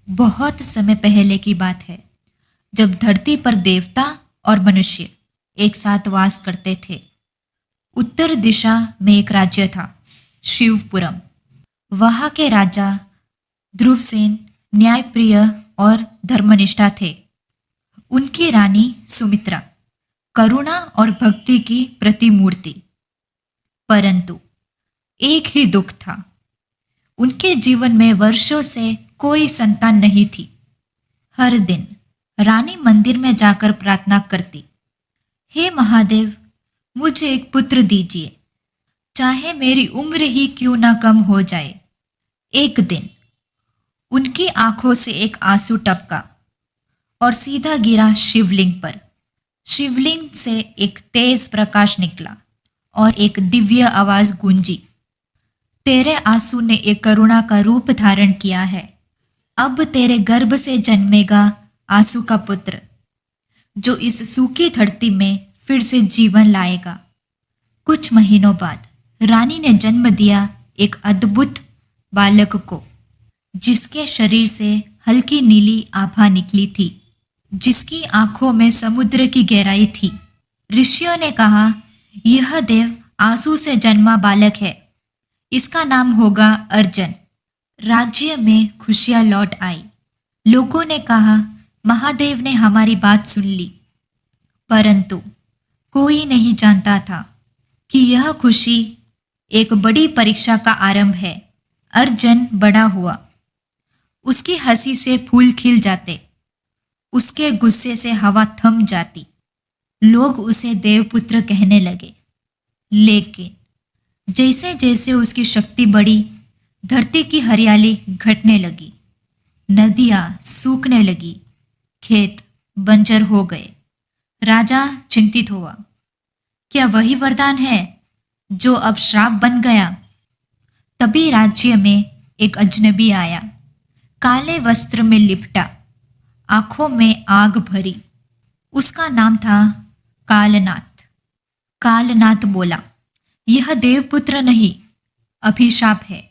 बहुत समय पहले की बात है, जब धरती पर देवता और मनुष्य एक साथ वास करते थे। उत्तर दिशा में एक राज्य था, शिवपुरम। वहां के राजा ध्रुवसेन न्यायप्रिय और धर्मनिष्ठा थे। उनकी रानी सुमित्रा करुणा और भक्ति की प्रतिमूर्ति। परंतु एक ही दुख था, उनके जीवन में वर्षों से कोई संतान नहीं थी। हर दिन रानी मंदिर में जाकर प्रार्थना करती, हे महादेव, मुझे एक पुत्र दीजिए, चाहे मेरी उम्र ही क्यों ना कम हो जाए। एक दिन उनकी आंखों से एक आंसू टपका और सीधा गिरा शिवलिंग पर। शिवलिंग से एक तेज प्रकाश निकला और एक दिव्य आवाज गूंजी, तेरे आंसू ने एक करुणा का रूप धारण किया है। अब तेरे गर्भ से जन्मेगा आंसू का पुत्र, जो इस सूखी धरती में फिर से जीवन लाएगा। कुछ महीनों बाद रानी ने जन्म दिया एक अद्भुत बालक को, जिसके शरीर से हल्की नीली आभा निकली थी, जिसकी आंखों में समुद्र की गहराई थी। ऋषियों ने कहा, यह देव आंसू से जन्मा बालक है, इसका नाम होगा अर्जुन। राज्य में खुशियां लौट आई। लोगों ने कहा, महादेव ने हमारी बात सुन ली। परंतु कोई नहीं जानता था कि यह खुशी एक बड़ी परीक्षा का आरंभ है। अर्जुन बड़ा हुआ, उसकी हंसी से फूल खिल जाते, उसके गुस्से से हवा थम जाती। लोग उसे देवपुत्र कहने लगे। लेकिन जैसे जैसे उसकी शक्ति बढ़ी, धरती की हरियाली घटने लगी, नदियां सूखने लगी, खेत बंजर हो गए। राजा चिंतित हुआ, क्या वही वरदान है जो अब श्राप बन गया? तभी राज्य में एक अजनबी आया, काले वस्त्र में लिपटा, आंखों में आग भरी। उसका नाम था कालनाथ। कालनाथ बोला, यह देवपुत्र नहीं, अभिशाप है।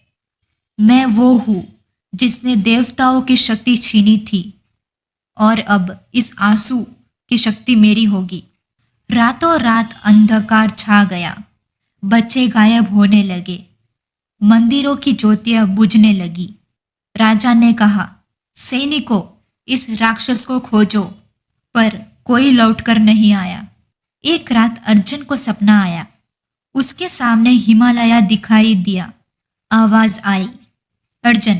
मैं वो हूं जिसने देवताओं की शक्ति छीनी थी, और अब इस आंसू की शक्ति मेरी होगी। रातों रात अंधकार छा गया, बच्चे गायब होने लगे, मंदिरों की ज्योतियां बुझने लगी। राजा ने कहा, सैनिकों, इस राक्षस को खोजो, पर कोई लौटकर नहीं आया। एक रात अर्जुन को सपना आया, उसके सामने हिमालय दिखाई दिया। आवाज आई, अर्जुन,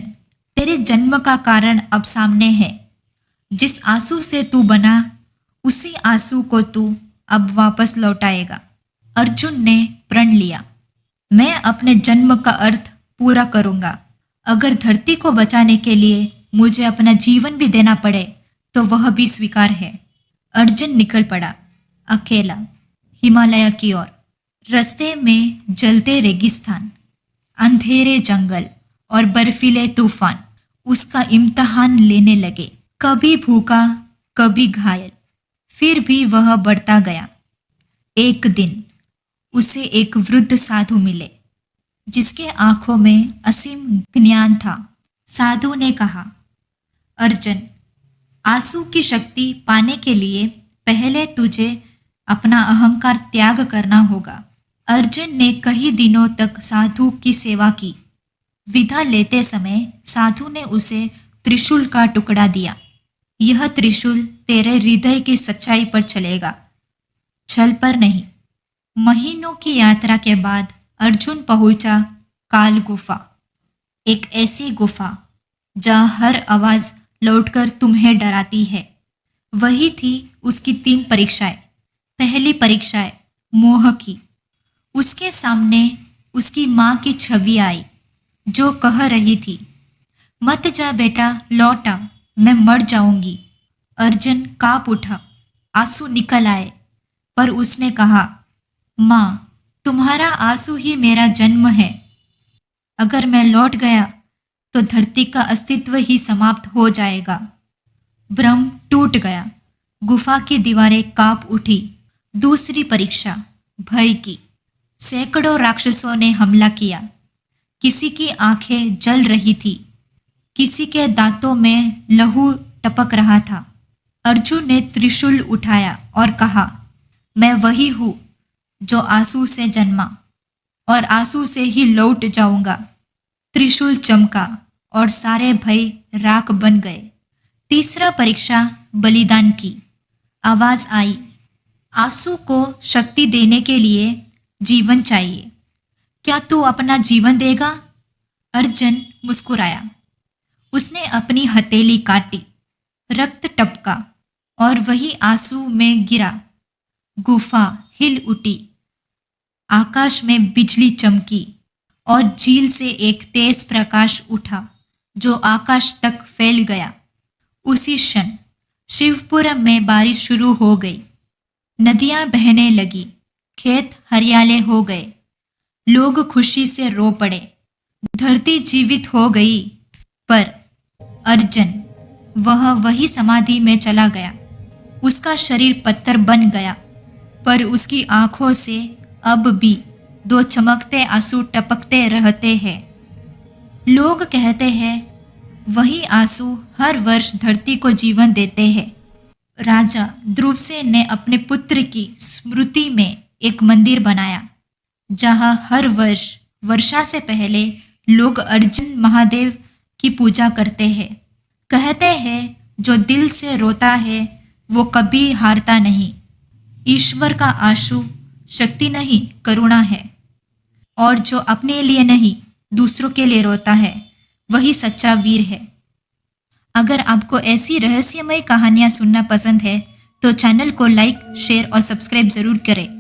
तेरे जन्म का कारण अब सामने है। जिस आंसू से तू बना, उसी आंसू को तू अब वापस लौटाएगा। अर्जुन ने प्रण लिया, मैं अपने जन्म का अर्थ पूरा करूंगा। अगर धरती को बचाने के लिए मुझे अपना जीवन भी देना पड़े तो वह भी स्वीकार है। अर्जुन निकल पड़ा, अकेला, हिमालय की ओर। रास्ते में जलते रेगिस्तान, अंधेरे जंगल और बर्फीले तूफान उसका इम्तहान लेने लगे। कभी भूखा, कभी घायल, फिर भी वह बढ़ता गया। एक दिन उसे एक वृद्ध साधु मिले, जिसके आंखों में असीम ज्ञान था। साधु ने कहा, अर्जुन, आंसू की शक्ति पाने के लिए पहले तुझे अपना अहंकार त्याग करना होगा। अर्जुन ने कई दिनों तक साधु की सेवा की। विदा लेते समय साधु ने उसे त्रिशूल का टुकड़ा दिया। यह त्रिशूल तेरे हृदय की सच्चाई पर चलेगा, छल पर नहीं। महीनों की यात्रा के बाद अर्जुन पहुंचा काल गुफा, एक ऐसी गुफा जहां हर आवाज लौटकर तुम्हें डराती है। वही थी उसकी 3 परीक्षाएं। पहली परीक्षा मोह की। उसके सामने उसकी माँ की छवि आई, जो कह रही थी, मत जा बेटा, लौट आ, मैं मर जाऊंगी। अर्जुन कांप उठा, आंसू निकल आए, पर उसने कहा, माँ, तुम्हारा आंसू ही मेरा जन्म है। अगर मैं लौट गया तो धरती का अस्तित्व ही समाप्त हो जाएगा। भ्रम टूट गया, गुफा की दीवारें कांप उठी। दूसरी परीक्षा भय की। सैकड़ों राक्षसों ने हमला किया, किसी की आंखें जल रही थी, किसी के दांतों में लहू टपक रहा था। अर्जुन ने त्रिशूल उठाया और कहा, मैं वही हूँ जो आंसू से जन्मा और आंसू से ही लौट जाऊंगा। त्रिशूल चमका और सारे भय राख बन गए। तीसरा परीक्षा बलिदान की। आवाज आई, आंसू को शक्ति देने के लिए जीवन चाहिए। क्या तू अपना जीवन देगा? अर्जुन मुस्कुराया। उसने अपनी हथेली काटी, रक्त टपका और वही आंसू में गिरा। गुफा हिल उठी, आकाश में बिजली चमकी और झील से एक तेज प्रकाश उठा जो आकाश तक फैल गया। उसी क्षण शिवपुर में बारिश शुरू हो गई। नदियां बहने लगी, खेत हरियाले हो गए, लोग खुशी से रो पड़े। धरती जीवित हो गई। पर अर्जुन, वह वही समाधि में चला गया। उसका शरीर पत्थर बन गया, पर उसकी आंखों से अब भी दो चमकते आंसू टपकते रहते हैं। लोग कहते हैं वही आंसू हर वर्ष धरती को जीवन देते हैं। राजा ध्रुवसेन ने अपने पुत्र की स्मृति में एक मंदिर बनाया, जहां हर वर्ष वर्षा से पहले लोग अर्जुन महादेव की पूजा करते हैं। कहते हैं जो दिल से रोता है वो कभी हारता नहीं। ईश्वर का आंसू शक्ति नहीं, करुणा है। और जो अपने लिए नहीं, दूसरों के लिए रोता है, वही सच्चा वीर है। अगर आपको ऐसी रहस्यमय कहानियां सुनना पसंद है तो चैनल को लाइक, शेयर और सब्सक्राइब जरूर करें।